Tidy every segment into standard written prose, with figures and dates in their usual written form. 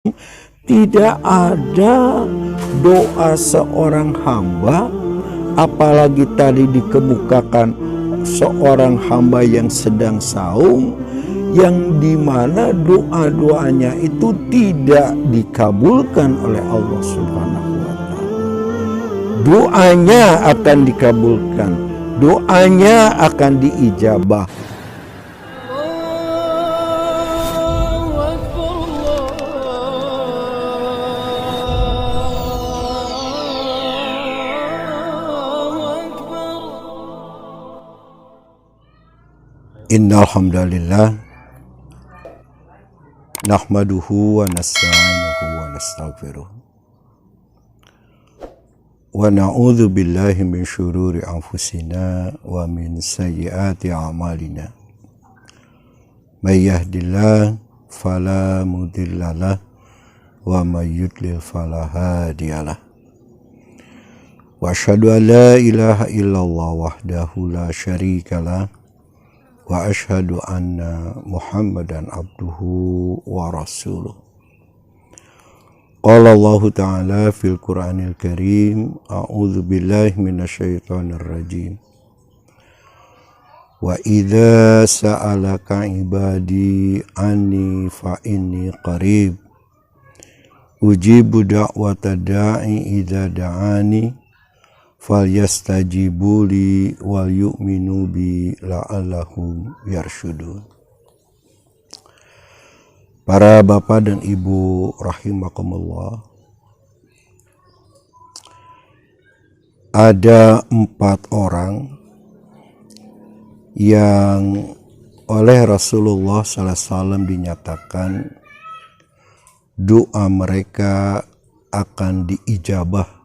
Tidak ada doa seorang hamba, apalagi tadi dikemukakan seorang hamba yang sedang saum, yang dimana doa-doanya itu tidak dikabulkan oleh Allah Subhanahu wa Ta'ala. Doanya akan dikabulkan, doanya akan diijabah. Innal hamdalillah nahmaduhu wa nasta'inuhu wa nastaghfiruh wa na'udzu billahi min syururi anfusina wa min sayyiati a'malina. May yahdihillahu fala mudhillalah wa may yudlil fala hadiyalah. Wa asyhadu an la ilaha illallah wahdahu la syarikalah wa asyhadu anna Muhammadan abduhu wa rasuluh. Qala Allah Ta'ala fil Qur'anil Karim, a'udzu billahi minasyaitonir rajim. Wa idza sa'alaka ibadi anni fa inni qarib ujibu da'wata da'i idza da'ani falyastajibu li wal yu'minu bi la'allahum yarsyudun. Para bapak dan ibu rahimakumullah, ada 4 orang yang oleh Rasulullah SAW dinyatakan doa mereka akan diijabah,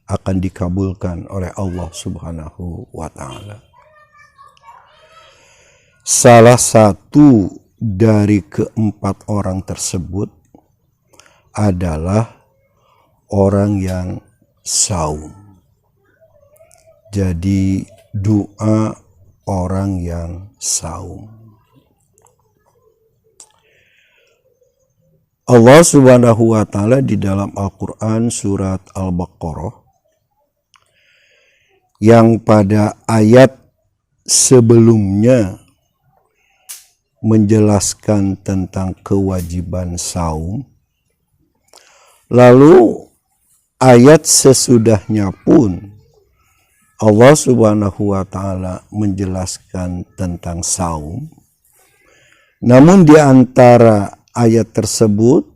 akan dikabulkan oleh Allah Subhanahu wa Ta'ala. Salah satu dari ke-4 orang tersebut adalah orang yang saum. Jadi doa orang yang saum. Allah Subhanahu wa Ta'ala di dalam Al-Quran surat Al-Baqarah yang pada ayat sebelumnya menjelaskan tentang kewajiban saum, lalu ayat sesudahnya pun Allah Subhanahu wa Ta'ala menjelaskan tentang saum. Namun di antara ayat tersebut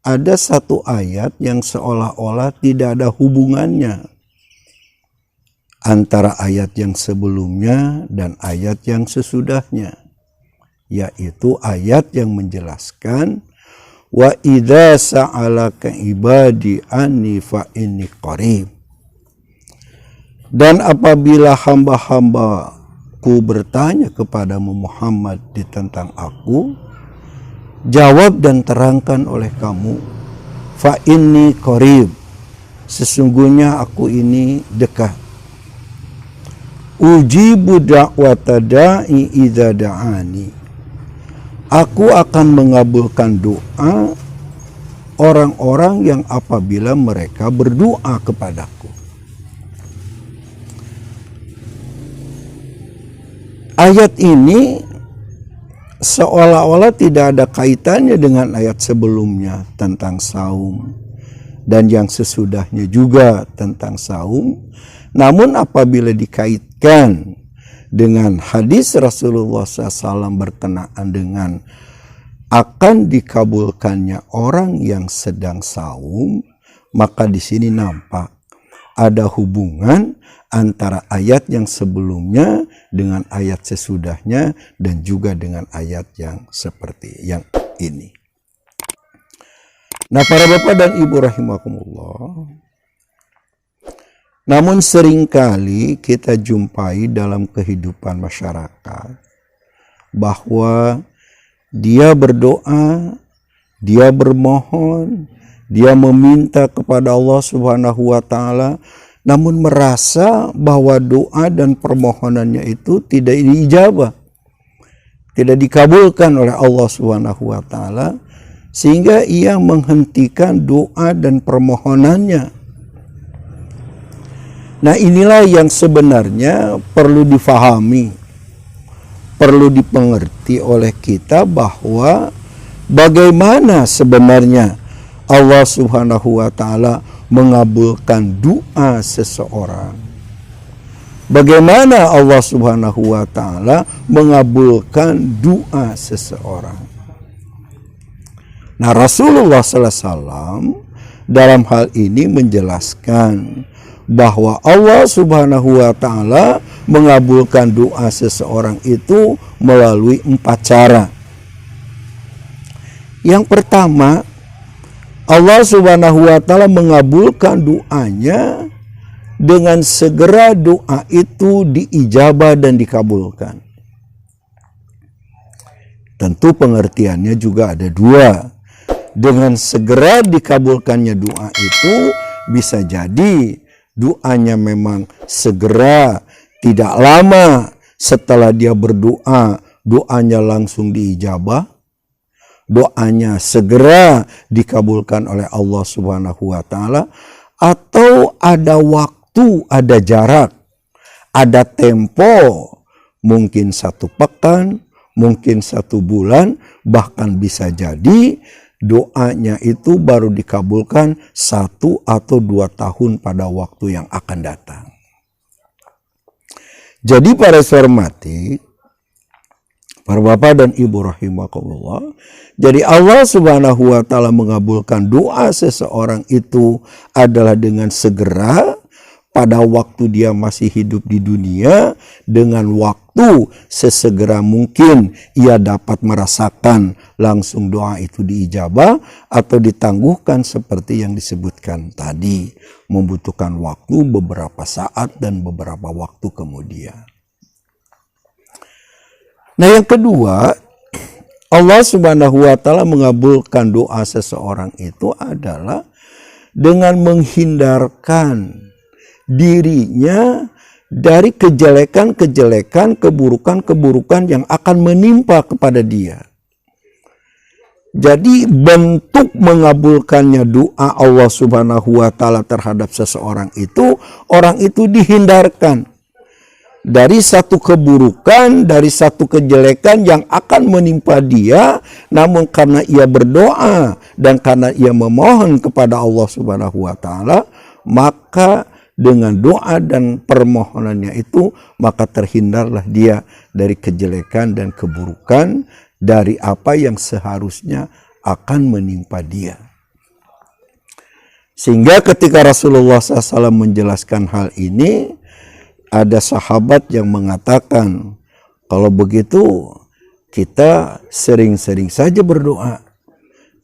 ada satu ayat yang seolah-olah tidak ada hubungannya antara ayat yang sebelumnya dan ayat yang sesudahnya, yaitu ayat yang menjelaskan wa idza sa'alaka ibadi anni fa inni qarib. Dan apabila hamba-hambaku bertanya kepadamu Muhammad tentang aku, jawab dan terangkan oleh kamu, fa inni qarib, sesungguhnya aku ini dekat. Ujibu da'wata da'i idza da'ani, aku akan mengabulkan doa orang-orang yang apabila mereka berdoa kepadaku. Ayat ini seolah-olah tidak ada kaitannya dengan ayat sebelumnya tentang saum dan yang sesudahnya juga tentang saum. Namun apabila dikaitkan dengan hadis Rasulullah SAW berkenaan dengan akan dikabulkannya orang yang sedang saum, maka di sini nampak ada hubungan antara ayat yang sebelumnya dengan ayat sesudahnya dan juga dengan ayat yang seperti yang ini. Nah, para bapak dan ibu rahimakumullah, namun seringkali kita jumpai dalam kehidupan masyarakat bahwa dia berdoa, dia bermohon, dia meminta kepada Allah Subhanahu wa Ta'ala, namun merasa bahwa doa dan permohonannya itu tidak diijabah, tidak dikabulkan oleh Allah Subhanahu wa Ta'ala, sehingga ia menghentikan doa dan permohonannya. Nah, inilah yang sebenarnya perlu difahami, perlu dipengerti oleh kita, bahwa bagaimana sebenarnya Allah Subhanahu wa Ta'ala mengabulkan doa seseorang. Bagaimana Allah Subhanahu wa Ta'ala mengabulkan doa seseorang. Nah, Rasulullah SAW dalam hal ini menjelaskan bahwa Allah Subhanahu wa Ta'ala mengabulkan doa seseorang itu melalui 4 cara. Yang pertama, Allah Subhanahu wa Ta'ala mengabulkan doanya dengan segera doa itu diijabah dan dikabulkan. Tentu pengertiannya juga ada 2. Dengan segera dikabulkannya doa itu bisa jadi doanya memang segera, tidak lama setelah dia berdoa, doanya langsung diijabah. Doanya segera dikabulkan oleh Allah Subhanahu wa Ta'ala, atau ada waktu, ada jarak, ada tempo, mungkin 1 pekan, mungkin 1 bulan, bahkan bisa jadi doanya itu baru dikabulkan 1 atau 2 tahun pada waktu yang akan datang. Jadi para hormati, para bapak dan ibu rahimakumullah, jadi Allah Subhanahu wa Ta'ala mengabulkan doa seseorang itu adalah dengan segera, pada waktu dia masih hidup di dunia, dengan waktu sesegera mungkin ia dapat merasakan langsung doa itu diijabah, atau ditangguhkan seperti yang disebutkan tadi, membutuhkan waktu beberapa saat dan beberapa waktu kemudian. Nah, yang kedua, Allah Subhanahu wa Ta'ala mengabulkan doa seseorang itu adalah dengan menghindarkan dirinya dari kejelekan-kejelekan, keburukan-keburukan yang akan menimpa kepada dia. Jadi bentuk mengabulkannya doa Allah Subhanahu wa Ta'ala terhadap seseorang itu, orang itu dihindarkan dari satu keburukan, dari satu kejelekan yang akan menimpa dia, namun karena ia berdoa dan karena ia memohon kepada Allah Subhanahu wa Ta'ala, maka dengan doa dan permohonannya itu, maka terhindarlah dia dari kejelekan dan keburukan, dari apa yang seharusnya akan menimpa dia. Sehingga ketika Rasulullah SAW menjelaskan hal ini, ada sahabat yang mengatakan, kalau begitu kita sering-sering saja berdoa.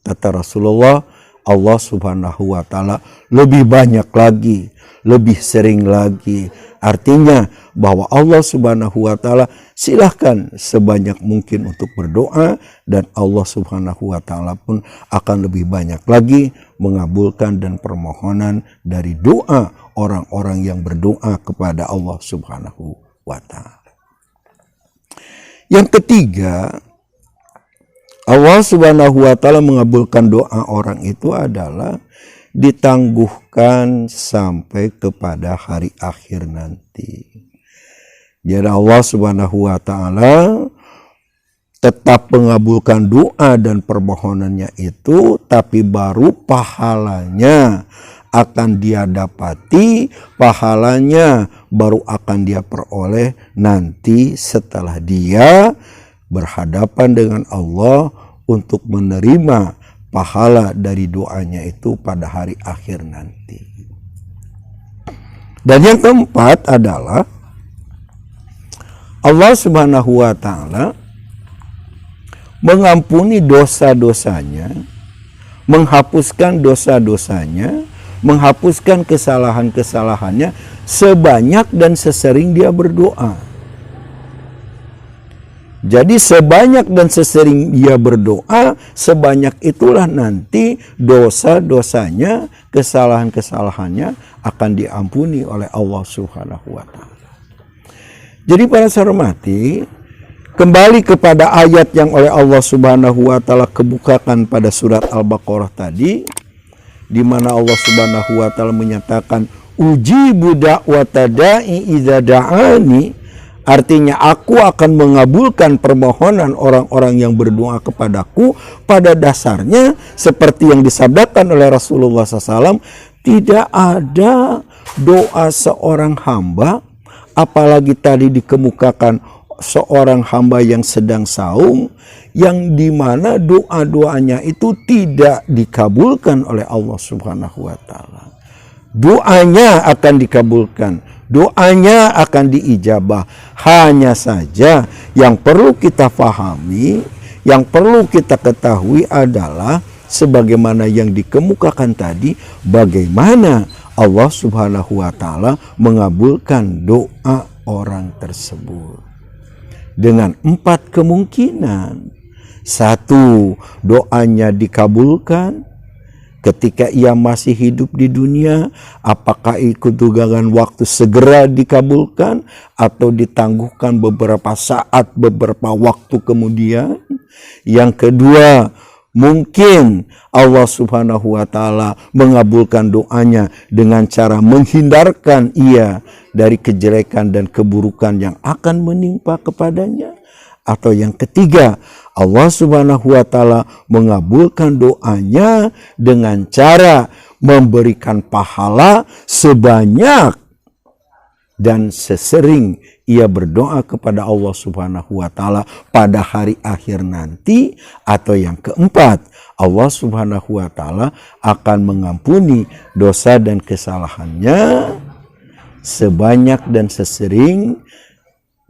Kata Rasulullah, Allah Subhanahu wa Ta'ala lebih banyak lagi, lebih sering lagi. Artinya bahwa Allah Subhanahu wa Ta'ala silahkan sebanyak mungkin untuk berdoa, dan Allah Subhanahu wa Ta'ala pun akan lebih banyak lagi mengabulkan dan permohonan dari doa orang-orang yang berdoa kepada Allah Subhanahu wa Ta'ala. Yang ketiga, Allah Subhanahu wa Ta'ala mengabulkan doa orang itu adalah ditangguhkan sampai kepada hari akhir nanti. Jadi Allah Subhanahu wa Ta'ala tetap mengabulkan doa dan permohonannya itu, tapi baru pahalanya akan dia dapati, pahalanya baru akan dia peroleh nanti setelah dia berhadapan dengan Allah untuk menerima pahala dari doanya itu pada hari akhir nanti. Dan yang keempat adalah Allah Subhanahu wa Ta'ala mengampuni dosa-dosanya, menghapuskan dosa-dosanya, menghapuskan kesalahan-kesalahannya sebanyak dan sesering dia berdoa. Jadi sebanyak dan sesering dia berdoa, sebanyak itulah nanti dosa-dosanya, kesalahan-kesalahannya akan diampuni oleh Allah Subhanahu wa Ta'ala. Jadi para hormati, kembali kepada ayat yang oleh Allah Subhanahu wa taala kebukakan pada surat Al-Baqarah tadi, di mana Allah Subhanahu wa taala menyatakan ujibu da'wata da'i idza da'ani, artinya aku akan mengabulkan permohonan orang-orang yang berdoa kepadaku. Pada dasarnya seperti yang disabdakan oleh Rasulullah SAW, tidak ada doa seorang hamba, apalagi tadi dikemukakan seorang hamba yang sedang saum, yang dimana doa-doanya itu tidak dikabulkan oleh Allah Subhanahu wa taala. Doanya akan dikabulkan, doanya akan diijabah. Hanya saja yang perlu kita pahami, yang perlu kita ketahui adalah sebagaimana yang dikemukakan tadi, bagaimana Allah Subhanahu wa taala mengabulkan doa orang tersebut. Dengan 4 kemungkinan. 1, doanya dikabulkan ketika ia masih hidup di dunia, apakah ikut dengan waktu segera dikabulkan atau ditangguhkan beberapa saat, beberapa waktu kemudian. Yang kedua, mungkin Allah Subhanahu wa taala mengabulkan doanya dengan cara menghindarkan ia dari kejelekan dan keburukan yang akan menimpa kepadanya. Atau yang ketiga, Allah Subhanahu wa taala mengabulkan doanya dengan cara memberikan pahala sebanyak dan sesering ia berdoa kepada Allah Subhanahu wa taala pada hari akhir nanti. Atau yang keempat, Allah Subhanahu wa taala akan mengampuni dosa dan kesalahannya sebanyak dan sesering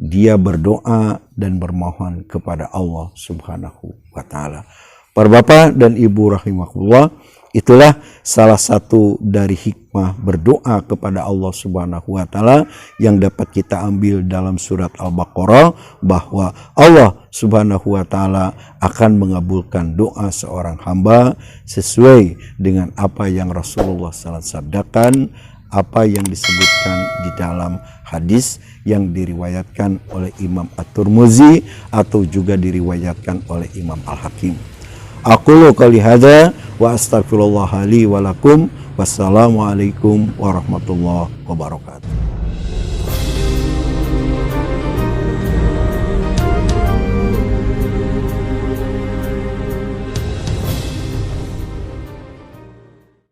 dia berdoa dan bermohon kepada Allah Subhanahu wa taala. Para Bapak dan Ibu rahimahullah, itulah salah satu dari hikmah berdoa kepada Allah Subhanahu wa taala yang dapat kita ambil dalam surat Al-Baqarah, bahwa Allah Subhanahu wa taala akan mengabulkan doa seorang hamba sesuai dengan apa yang Rasulullah SAW sabdakan, apa yang disebutkan di dalam hadis yang diriwayatkan oleh Imam At-Tirmidzi atau juga diriwayatkan oleh Imam Al-Hakim. Aqulu qouli hadza wa astaghfirullah li wa lakum. Wassalamualaikum warahmatullahi wabarakatuh.